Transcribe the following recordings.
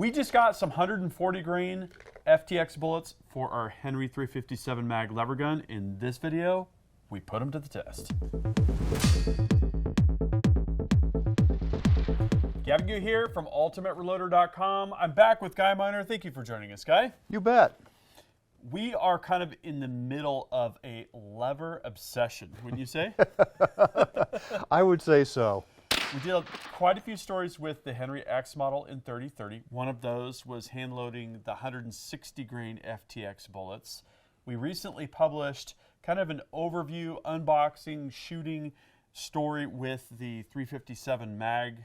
We just got some 140 grain FTX bullets for our Henry 357 mag lever gun. In this video, we put them to the test. Gavin Gu here from UltimateReloader.com. I'm back with Guy Miner. Thank you for joining us, Guy. You bet. We are kind of in the middle of a lever obsession, wouldn't you say? I would say so. We did quite a few stories with the Henry X model in 3030. One of those was hand loading the 160 grain FTX bullets. We recently published kind of an overview, unboxing, shooting story with the 357 mag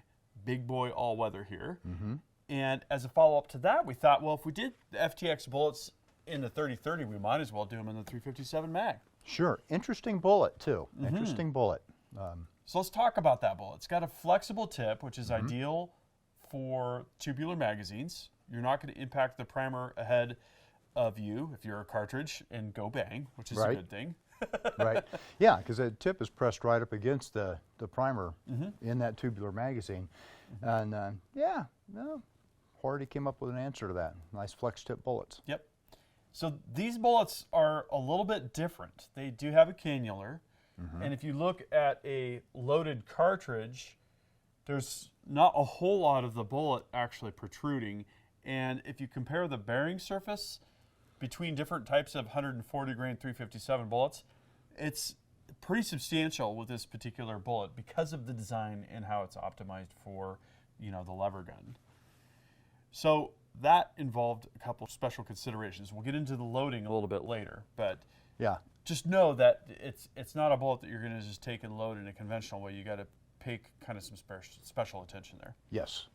big boy all-weather here. Mm-hmm. And as a follow-up to that, we thought, well, if we did the FTX bullets in the 3030, we might as well do them in the 357 mag. Sure. Interesting bullet, too. Mm-hmm. Interesting bullet. So let's talk about that bullet. It's got a flexible tip, which is ideal for tubular magazines. You're not going to impact the primer ahead of you if you're a cartridge and go bang, which is a good thing. Right. Yeah, because the tip is pressed right up against the primer in that tubular magazine. And yeah, no, Hornady came up with an answer to that. Nice flex tip bullets. Yep. So these bullets are a little bit different. They do have a cannula. And if you look at a loaded cartridge, there's not a whole lot of the bullet actually protruding. And if you compare the bearing surface between different types of 140 grain 357 bullets, it's pretty substantial with this particular bullet because of the design and how it's optimized for, you know, the lever gun. So that involved a couple of special considerations. We'll get into the loading a little bit later, but yeah, just know that it's not a bullet that you're going to just take and load in a conventional way. You got to pay kind of some special attention there. Yes.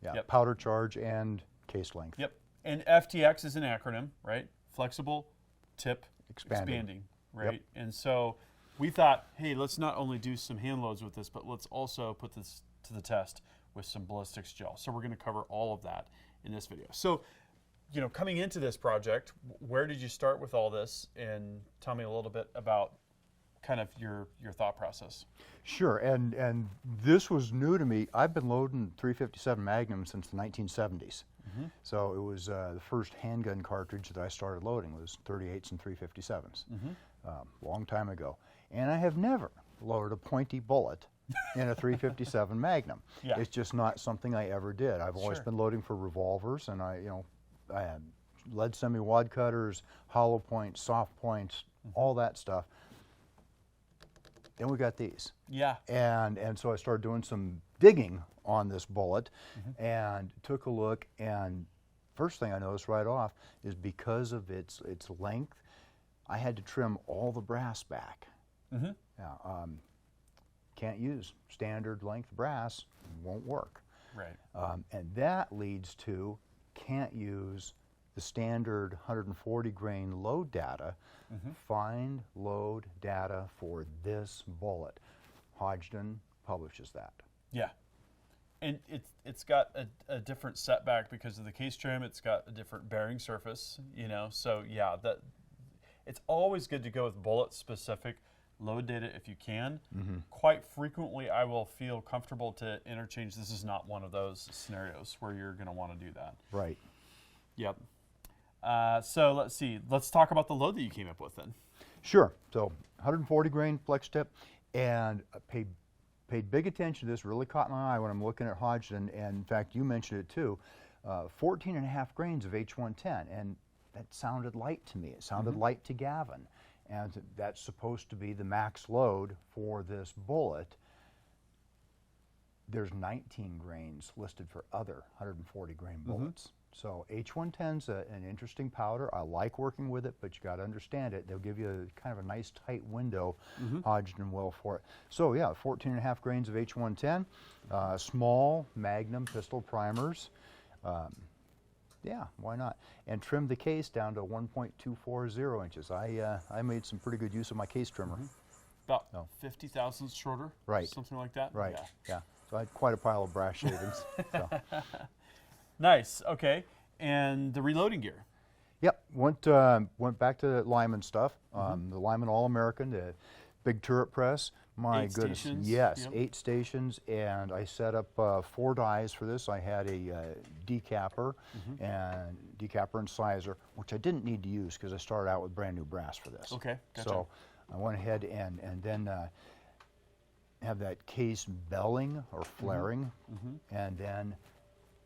Yeah. Powder charge and case length. Yep. And FTX is an acronym, right? Flexible, tip, expanding, right? Yep. And so we thought, hey, let's not only do some hand loads with this, but let's also put this to the test with some ballistics gel. So we're going to cover all of that in this video. So, you know, coming into this project, where did you start with all this? And tell me a little bit about kind of your thought process. Sure, and this was new to me. I've been loading 357 Magnum since the 1970s. So it was the first handgun cartridge that I started loading was 38s and 357s, long time ago. And I have never loaded a pointy bullet in a 357 Magnum. Yeah. It's just not something I ever did. I've always been loading for revolvers, and I had lead semi-wad cutters, hollow points, soft points, all that stuff. Then we got these. Yeah. And so I started doing some digging on this bullet and took a look, and first thing I noticed right off is because of its length, I had to trim all the brass back. Yeah, can't use standard length brass, won't work. Right. And that leads to can't use the standard 140 grain load data, find load data for this bullet. Hodgdon publishes that. Yeah. And it's got a different setback because of the case trim. It's got a different bearing surface, you know. So yeah, it's always good to go with bullet specific load data if you can. Quite frequently, I will feel comfortable to interchange. This is not one of those scenarios where you're going to want to do that. Right. Yep. So let's see. Let's talk about the load that you came up with then. Sure. So 140 grain flex tip, and paid big attention to this. Really caught my eye when I'm looking at Hodgdon, and in fact, you mentioned it too. 14 and a half grains of H110, and that sounded light to me. It sounded light to Gavin. And that's supposed to be the max load for this bullet. There's 19 grains listed for other 140 grain bullets. So H110's an interesting powder. I like working with it, but you got to understand it. They'll give you kind of a nice tight window, Hodgdon will for it. So yeah, 14 and a half grains of H110, small Magnum pistol primers. Yeah, why not? And trim the case down to 1.240 inches. I made some pretty good use of my case trimmer. About 50 thousandths shorter? Right. Something like that? Right, yeah. So I had quite a pile of brass shavings. So. Nice, okay. And the reloading gear? Yep, went back to Lyman stuff. The Lyman All-American, the big turret press, My 8 goodness, stations? yes, Yep. 8 stations, and I set up 4 dies for this. I had a decapper and sizer, which I didn't need to use because I started out with brand new brass for this. Okay, gotcha. So I went ahead and then have that case belling or flaring, and then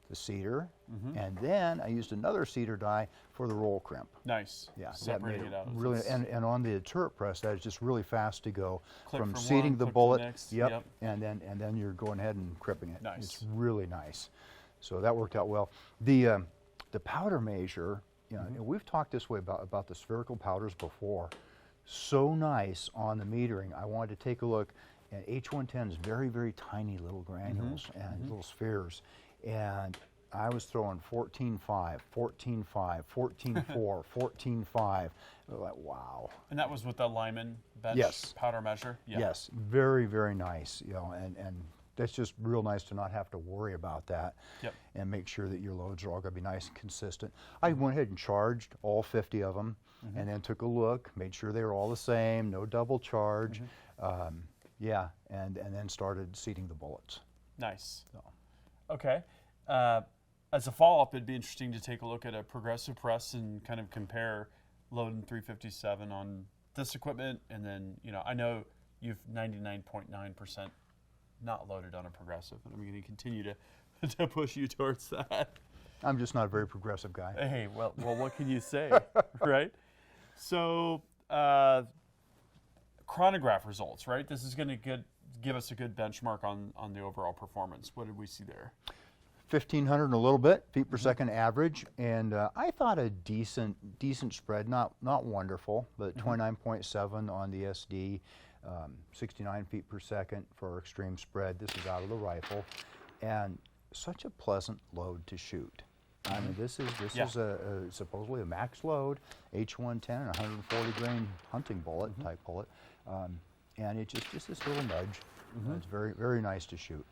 the cedar, and then I used another cedar die for the roll crimp. Nice. Yeah, that Separating made it out. really, and on the turret press, that is just really fast to go Click from from seating one, the click to the bullet, next, yep, yep. and then you're going ahead and crimping it. Nice. It's really nice. So that worked out well. The powder measure, you know, we've talked this way about the spherical powders before. So nice on the metering. I wanted to take a look at H110's very, very tiny little granules and little spheres, and I was throwing 14.5, 14.5, 14.4, 14.5. Like, wow. And that was with the Lyman bench Yes. powder measure? Yeah. Yes, very, very nice. You know, and that's just real nice to not have to worry about that. Yep. And make sure that your loads are all going to be nice and consistent. I went ahead and charged all 50 of them, and then took a look, made sure they were all the same, no double charge. Yeah, and then started seating the bullets. Nice. So. Okay. As a follow-up, it'd be interesting to take a look at a progressive press and kind of compare loading 357 on this equipment, and then, you know, I know you've 99.9% not loaded on a progressive, and I'm going to continue to push you towards that. I'm just not a very progressive guy. Hey, well, what can you say, right? So, chronograph results, right? This is going to give us a good benchmark on the overall performance. What did we see there? 1,500 and a little bit feet per second average, and I thought a decent spread, not wonderful, but 29.7 on the SD, 69 feet per second for our extreme spread. This is out of the rifle, and such a pleasant load to shoot. I mean, this is supposedly a max load, H110, 140 grain hunting bullet type bullet, and it just this little nudge. It's very, very nice to shoot.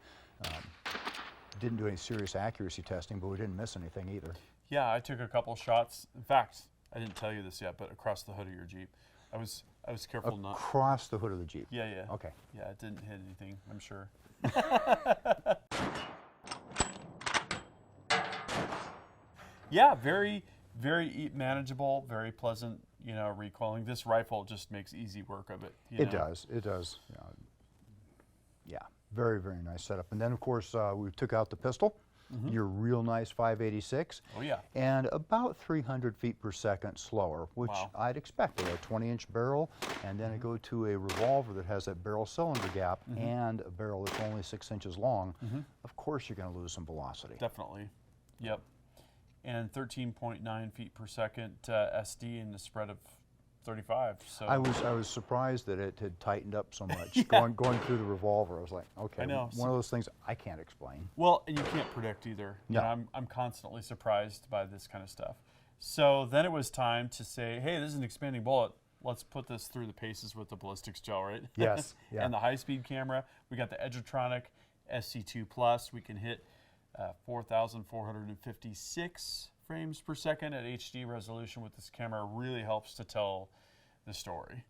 Didn't do any serious accuracy testing, but we didn't miss anything either. Yeah, I took a couple shots. In fact, I didn't tell you this yet, but across the hood of your Jeep, I was careful not. Across the hood of the Jeep. Yeah, yeah. Okay. Yeah, it didn't hit anything, I'm sure. Yeah, very, very manageable, very pleasant, you know, recoiling. This rifle just makes easy work of it. It does. It does. Yeah, very, very nice setup. And then, of course, we took out the pistol, your real nice 586. Oh, yeah. And about 300 feet per second slower, which I'd expected. A 20-inch barrel, and then I go to a revolver that has that barrel cylinder gap and a barrel that's only 6 inches long. Of course, you're going to lose some velocity. Definitely. Yep. And 13.9 feet per second SD in the spread of 35. So I was surprised that it had tightened up so much going through the revolver. I was like, okay, I know. one of those things I can't explain. Well, and you can't predict either. No. You know, I'm constantly surprised by this kind of stuff. So then it was time to say, hey, this is an expanding bullet. Let's put this through the paces with the ballistics gel, right? Yes. Yeah. And the high-speed camera. We got the Edgertronic SC2 Plus. We can hit 4,456 frames per second at HD resolution with this camera. Really helps to tell the story.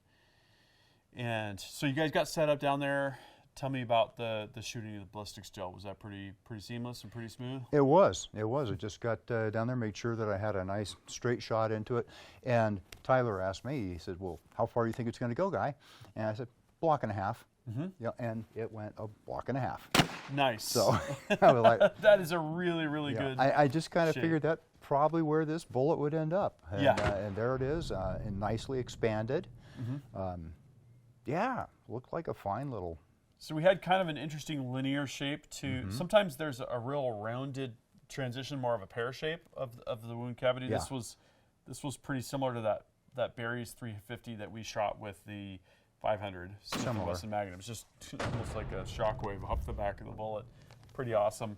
And so you guys got set up down there. Tell me about the shooting of the ballistics gel. Was that pretty seamless and pretty smooth? It was. I just got down there, made sure that I had a nice straight shot into it. And Tyler asked me, he said, well, how far do you think it's going to go, Guy? And I said, block and a half. Yeah, and it went a block and a half. Nice. So I was like, that is a really, really good I just kind of shape. figured that probably where this bullet would end up. And, Yeah. And there it is, and nicely expanded. Yeah, looked like a fine little. So we had kind of an interesting linear shape to, sometimes there's a real rounded transition, more of a pear shape of the wound cavity. Yeah. This was pretty similar to that Barry's 350 that we shot with the 500 Smith & Wesson Magnum. It's just almost like a shockwave off the back of the bullet. Pretty awesome.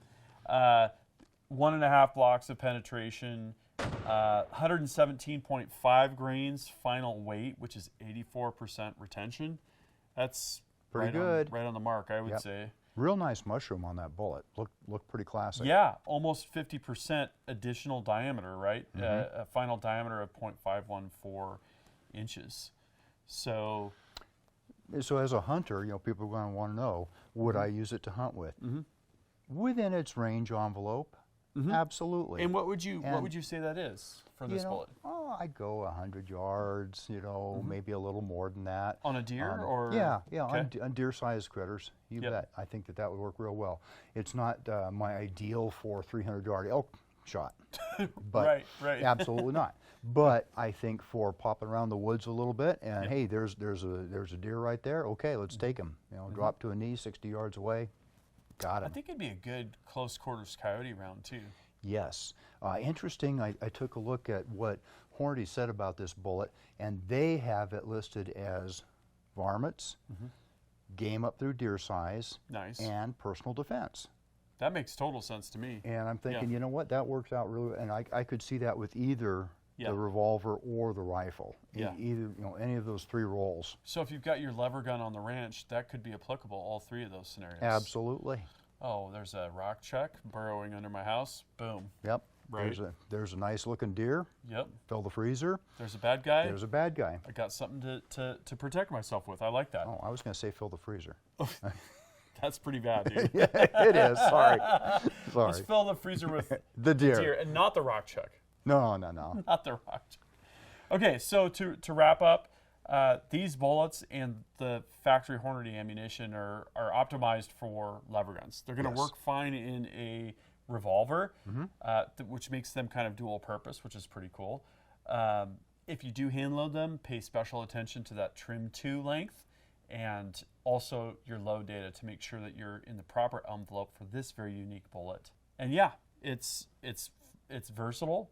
1.5 blocks of penetration, 117.5 grains final weight, which is 84% retention. That's Pretty good. Right on the mark, I would say. Real nice mushroom on that bullet. Looked pretty classic. Yeah, almost 50% additional diameter, right? A final diameter of 0.514 inches. So So as a hunter, you know, people are going to want to know, would I use it to hunt with? Within its range envelope, absolutely. And what would you say that is for this bullet? Oh, I'd go 100 yards, you know, maybe a little more than that. On a deer or? Yeah, Okay. on deer-sized critters, you bet. I think that would work real well. It's not my ideal for 300-yard elk shot, but right. absolutely not. But I think for popping around the woods a little bit, and hey, there's a deer right there. Okay, let's take him. You know, drop to a knee, 60 yards away. Got him. I think it'd be a good close quarters coyote round too. Yes. Interesting, I took a look at what Hornady said about this bullet, and they have it listed as varmints, game up through deer size, Nice. and personal defense. That makes total sense to me. And I'm thinking, you know what, that works out really, and I could see that with either Yeah. the revolver or the rifle. Yeah. Either, you know, any of those three roles. So if you've got your lever gun on the ranch, that could be applicable all three of those scenarios. Absolutely. Oh, there's a rock chuck burrowing under my house. Boom. Yep. Right. There's a nice looking deer. Yep. Fill the freezer. There's a bad guy. There's a bad guy. I got something to protect myself with. I like that. Oh, I was going to say fill the freezer. That's pretty bad, dude. It is. Sorry. Let's fill the freezer with The deer. and not the rock chuck. No. Not the rock chuck. Okay, so to wrap up, these bullets and the factory Hornady ammunition are optimized for lever guns. They're going to work fine in a revolver, which makes them kind of dual purpose, which is pretty cool. If you do hand load them, pay special attention to that trim 2 length and also your load data to make sure that you're in the proper envelope for this very unique bullet. And yeah, it's versatile.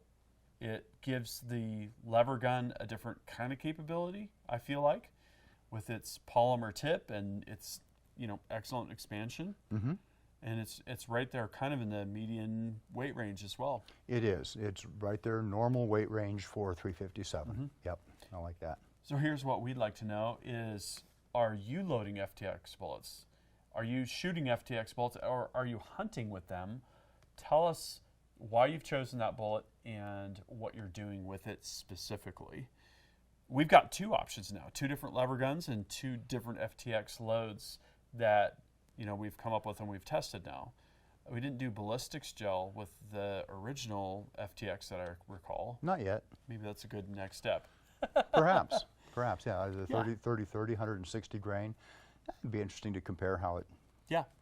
It gives the lever gun a different kind of capability, I feel like, with its polymer tip and its, you know, excellent expansion. And it's right there kind of in the median weight range as well. It is. It's right there, normal weight range for 357. Yep, I like that. So here's what we'd like to know is, are you loading FTX bullets? Are you shooting FTX bullets, or are you hunting with them? Tell us why you've chosen that bullet and what you're doing with it specifically. We've got 2 options now, 2 different lever guns and 2 different FTX loads that, you know, we've come up with and we've tested now. We didn't do ballistics gel with the original FTX that I recall. Not yet. Maybe that's a good next step. Perhaps, yeah. The 30, 160 grain. That'd be interesting to compare how it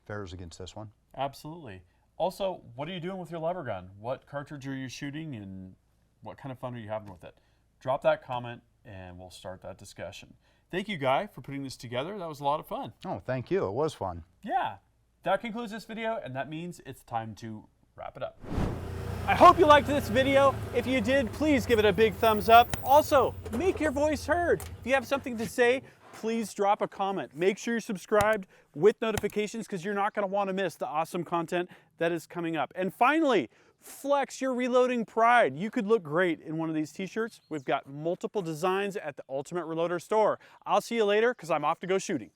fares against this one. Absolutely. Also, what are you doing with your lever gun? What cartridge are you shooting and what kind of fun are you having with it? Drop that comment and we'll start that discussion. Thank you, Guy, for putting this together. That was a lot of fun. Oh, thank you. It was fun. Yeah. That concludes this video, and that means it's time to wrap it up. I hope you liked this video. If you did, please give it a big thumbs up. Also, make your voice heard. If you have something to say, please drop a comment. Make sure you're subscribed with notifications because you're not going to want to miss the awesome content that is coming up. And finally, flex your reloading pride. You could look great in one of these t-shirts. We've got multiple designs at the Ultimate Reloader store. I'll see you later because I'm off to go shooting.